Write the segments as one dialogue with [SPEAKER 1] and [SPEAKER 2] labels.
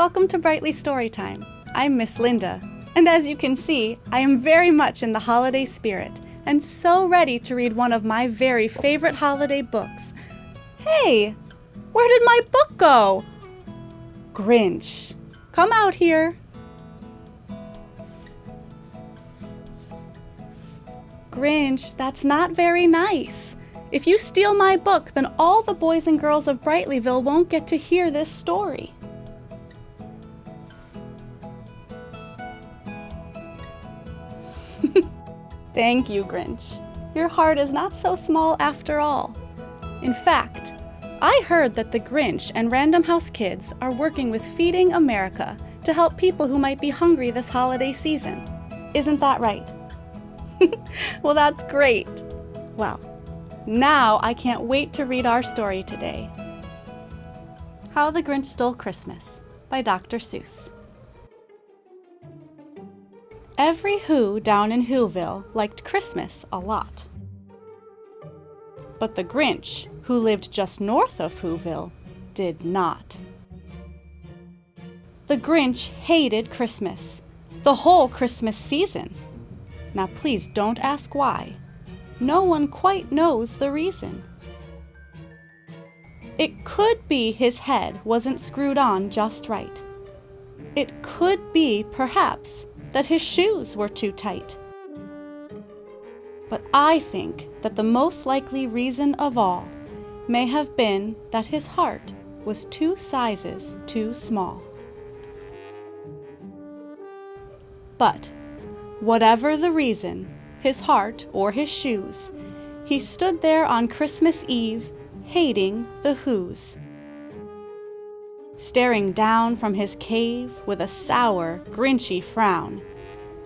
[SPEAKER 1] Welcome to Brightly Storytime. I'm Miss Linda, and as you can see, I am very much in the holiday spirit and so ready to read one of my very favorite holiday books. Hey, where did my book go? Grinch, come out here. Grinch, that's not very nice. If you steal my book, then all the boys and girls of Brightlyville won't get to hear this story. Thank you, Grinch. Your heart is not so small after all. In fact, I heard that the Grinch and Random House Kids are working with Feeding America to help people who might be hungry this holiday season. Isn't that right? Well, that's great. Well, now I can't wait to read our story today. How the Grinch Stole Christmas by Dr. Seuss. Every Who down in Whoville liked Christmas a lot. But the Grinch, who lived just north of Whoville, did not. The Grinch hated Christmas, the whole Christmas season. Now please don't ask why. No one quite knows the reason. It could be his head wasn't screwed on just right. It could be, perhaps, that his shoes were too tight. But I think that the most likely reason of all may have been that his heart was 2 sizes too small. But whatever the reason, his heart or his shoes, he stood there on Christmas Eve, hating the Whos. Staring down from his cave with a sour, Grinchy frown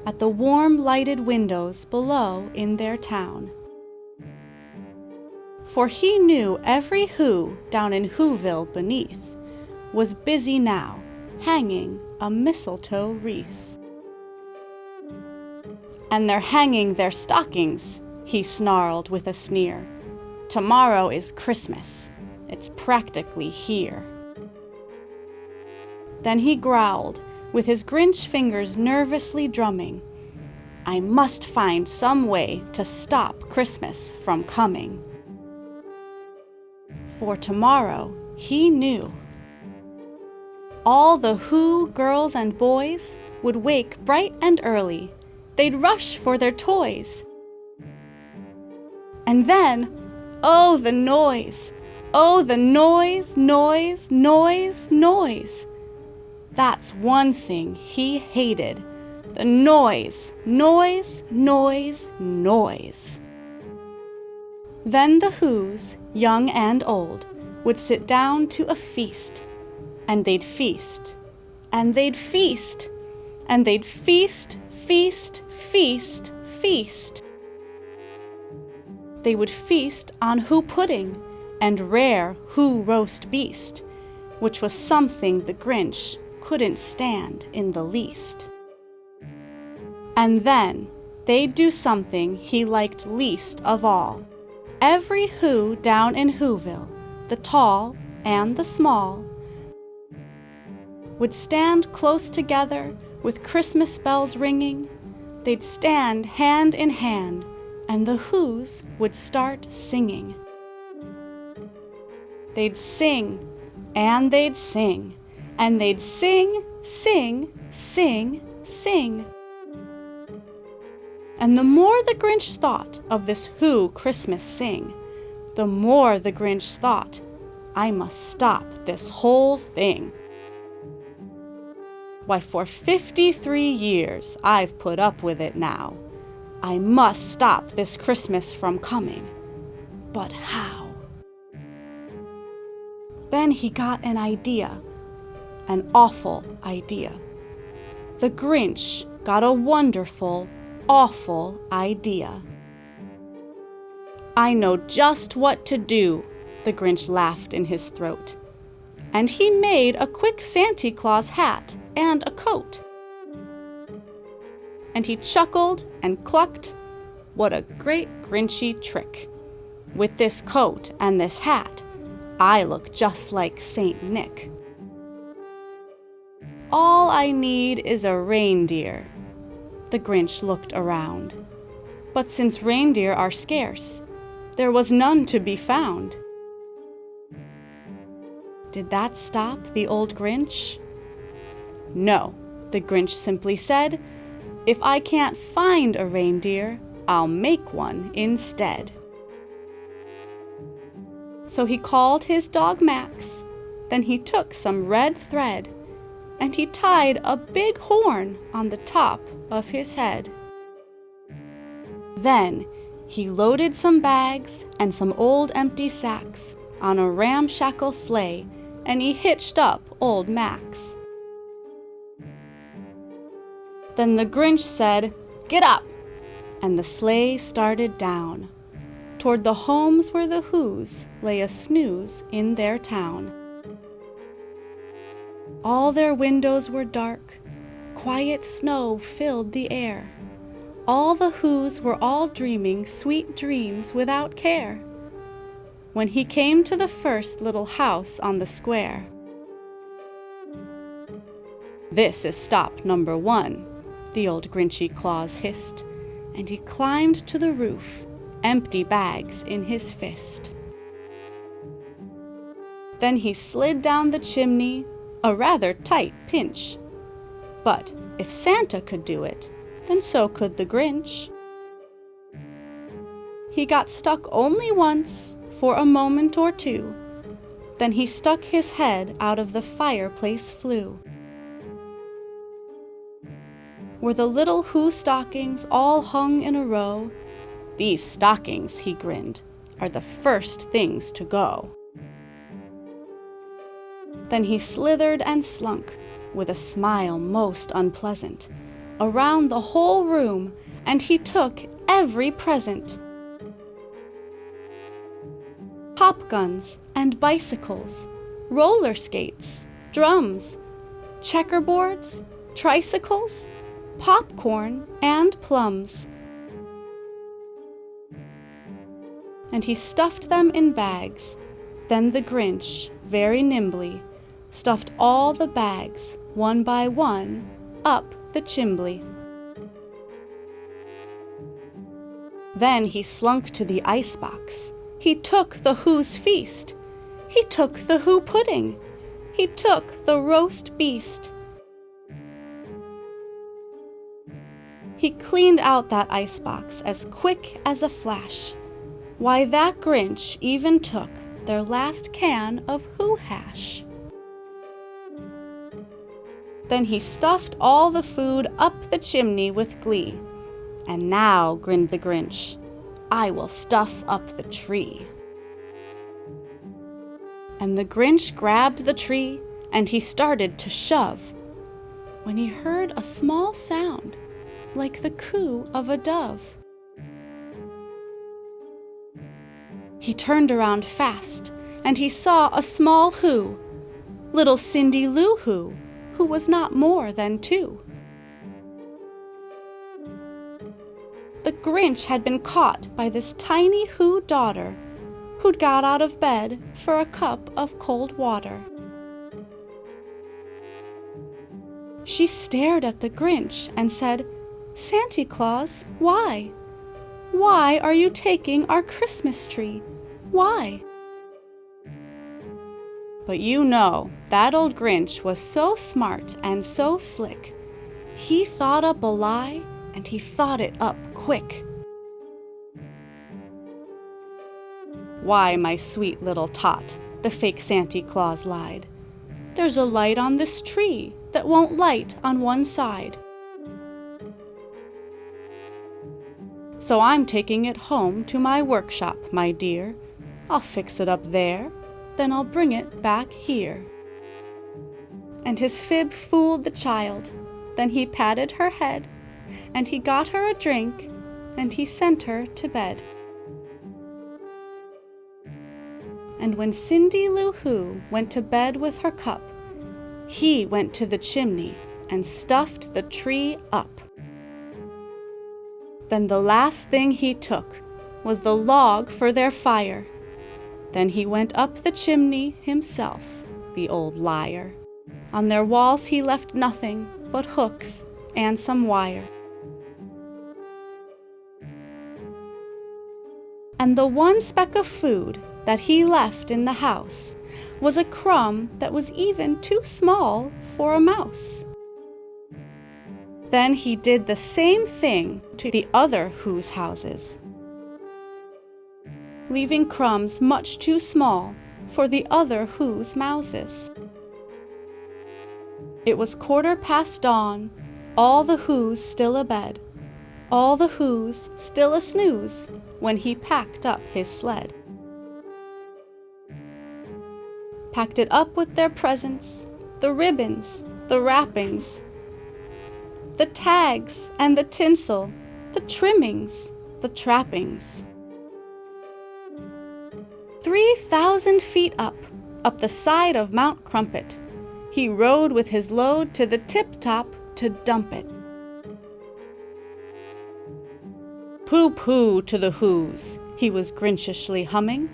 [SPEAKER 1] at the warm lighted windows below in their town. For he knew every Who down in Whoville beneath was busy now hanging a mistletoe wreath. And they're hanging their stockings, he snarled with a sneer. Tomorrow is Christmas. It's practically here. Then he growled, with his Grinch fingers nervously drumming, I must find some way to stop Christmas from coming. For tomorrow, he knew, all the Who girls and boys would wake bright and early. They'd rush for their toys. And then, oh, the noise! Oh, the noise, noise, noise, noise! That's one thing he hated. The noise, noise, noise, noise. Then the Whos, young and old, would sit down to a feast. And they'd feast. And they'd feast. And they'd feast, feast, feast, feast. They would feast on Who pudding and rare Who roast beast, which was something the Grinch couldn't stand in the least. And then they'd do something he liked least of all. Every Who down in Whoville, the tall and the small, would stand close together with Christmas bells ringing. They'd stand hand in hand, and the Whos would start singing. They'd sing, and they'd sing, and they'd sing, sing, sing, sing. And the more the Grinch thought of this Who Christmas sing, the more the Grinch thought, I must stop this whole thing. Why, for 53 years I've put up with it now. I must stop this Christmas from coming. But how? Then he got an idea. An awful idea. The Grinch got a wonderful, awful idea. I know just what to do, the Grinch laughed in his throat. And he made a quick Santa Claus hat and a coat. And he chuckled and clucked, what a great Grinchy trick. With this coat and this hat, I look just like Saint Nick. All I need is a reindeer." The Grinch looked around. But since reindeer are scarce, there was none to be found. Did that stop the old Grinch? No, the Grinch simply said, "If I can't find a reindeer, I'll make one instead." So he called his dog Max, then he took some red thread, and he tied a big horn on the top of his head. Then he loaded some bags and some old empty sacks on a ramshackle sleigh, and he hitched up old Max. Then the Grinch said, "Get up!" and the sleigh started down toward the homes where the Whos lay a snooze in their town. All their windows were dark, quiet snow filled the air. All the Whos were all dreaming sweet dreams without care. When he came to the first little house on the square. "This is stop number 1, the old Grinchy Claus hissed, and he climbed to the roof, empty bags in his fist. Then he slid down the chimney, a rather tight pinch. But if Santa could do it, then so could the Grinch. He got stuck only once, for a moment or two. Then he stuck his head out of the fireplace flue. Were the little Who stockings all hung in a row? "These stockings," he grinned, "are the first things to go." Then he slithered and slunk, with a smile most unpleasant, around the whole room, and he took every present. Pop guns and bicycles, roller skates, drums, checkerboards, tricycles, popcorn, and plums. And he stuffed them in bags. Then the Grinch, very nimbly, stuffed all the bags, one by one, up the chimbley. Then he slunk to the icebox. He took the Who's feast. He took the Who pudding. He took the roast beast. He cleaned out that icebox as quick as a flash. Why, that Grinch even took their last can of Who hash. Then he stuffed all the food up the chimney with glee. "And now," grinned the Grinch, "I will stuff up the tree." And the Grinch grabbed the tree, and he started to shove, when he heard a small sound, like the coo of a dove. He turned around fast, and he saw a small Who, little Cindy Lou Who was not more than 2. The Grinch had been caught by this tiny Who daughter, who'd got out of bed for a cup of cold water. She stared at the Grinch and said, "Santa Claus, why? Why are you taking our Christmas tree? Why?" But you know, that old Grinch was so smart and so slick. He thought up a lie, and he thought it up quick. "Why, my sweet little tot," the fake Santa Claus lied, "there's a light on this tree that won't light on one side. So I'm taking it home to my workshop, my dear. I'll fix it up there, then I'll bring it back here." And his fib fooled the child. Then he patted her head, and he got her a drink, and he sent her to bed. And when Cindy Lou Who went to bed with her cup, he went to the chimney and stuffed the tree up. Then the last thing he took was the log for their fire. Then he went up the chimney himself, the old liar. On their walls he left nothing but hooks and some wire. And the one speck of food that he left in the house was a crumb that was even too small for a mouse. Then he did the same thing to the other Who's houses, leaving crumbs much too small for the other Who's mouses. It was 1/4 dawn, all the Who's still abed, all the Who's still a snooze, when he packed up his sled. Packed it up with their presents, the ribbons, the wrappings, the tags and the tinsel, the trimmings, the trappings. 3,000 feet up the side of Mount Crumpet, he rode with his load to the tip-top to dump it. Pooh-pooh to the Who's, he was Grinchishly humming.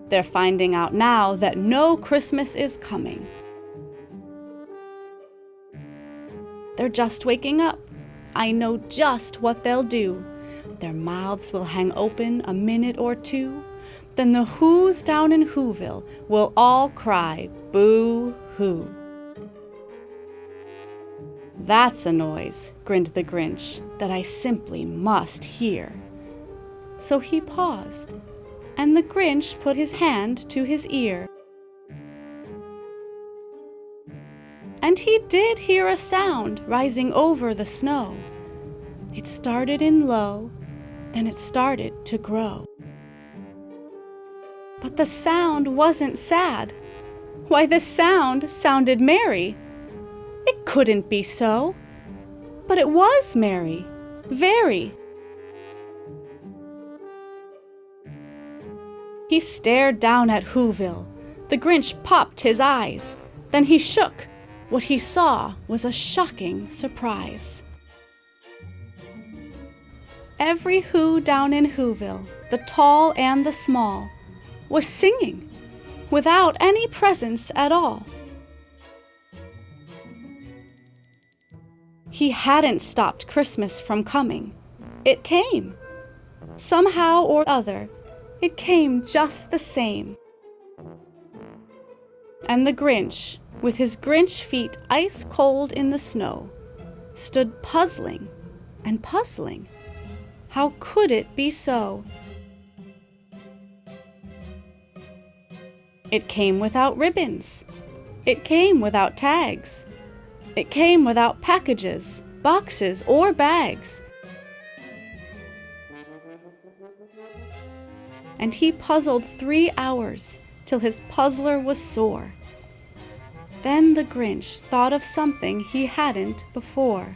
[SPEAKER 1] They're finding out now that no Christmas is coming. They're just waking up. I know just what they'll do. Their mouths will hang open a minute or two. Then the Who's down in Whoville will all cry, boo-hoo. That's a noise, grinned the Grinch, that I simply must hear. So he paused, and the Grinch put his hand to his ear. And he did hear a sound rising over the snow. It started in low, then it started to grow. But the sound wasn't sad. Why, the sound sounded merry. It couldn't be so. But it was merry, very. He stared down at Whoville. The Grinch popped his eyes. Then he shook. What he saw was a shocking surprise. Every Who down in Whoville, the tall and the small, was singing without any presents at all. He hadn't stopped Christmas from coming. It came. Somehow or other, it came just the same. And the Grinch, with his Grinch feet ice cold in the snow, stood puzzling and puzzling. How could it be so? It came without ribbons. It came without tags. It came without packages, boxes, or bags. And he puzzled 3 hours till his puzzler was sore. Then the Grinch thought of something he hadn't before.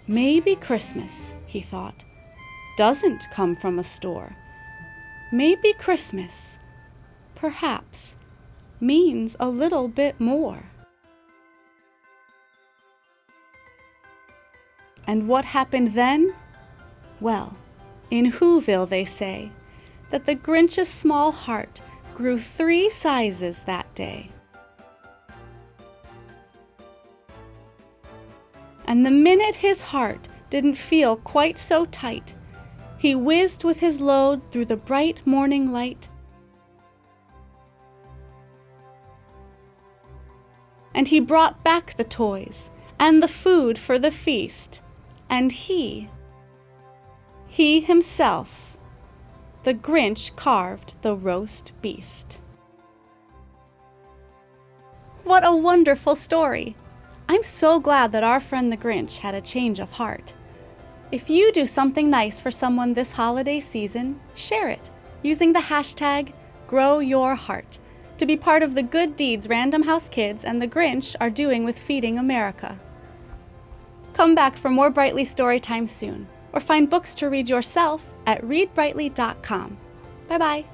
[SPEAKER 1] Maybe Christmas, he thought, doesn't come from a store. Maybe Christmas, perhaps, means a little bit more. And what happened then? Well, in Whoville they say that the Grinch's small heart grew 3 sizes that day. And the minute his heart didn't feel quite so tight, he whizzed with his load through the bright morning light. And he brought back the toys and the food for the feast, and he himself, the Grinch, carved the roast beast. What a wonderful story! I'm so glad that our friend the Grinch had a change of heart. If you do something nice for someone this holiday season, share it using the hashtag #GrowYourHeart to be part of the good deeds Random House Kids and the Grinch are doing with Feeding America. Come back for more Brightly Storytime soon, or find books to read yourself at readbrightly.com. Bye-bye.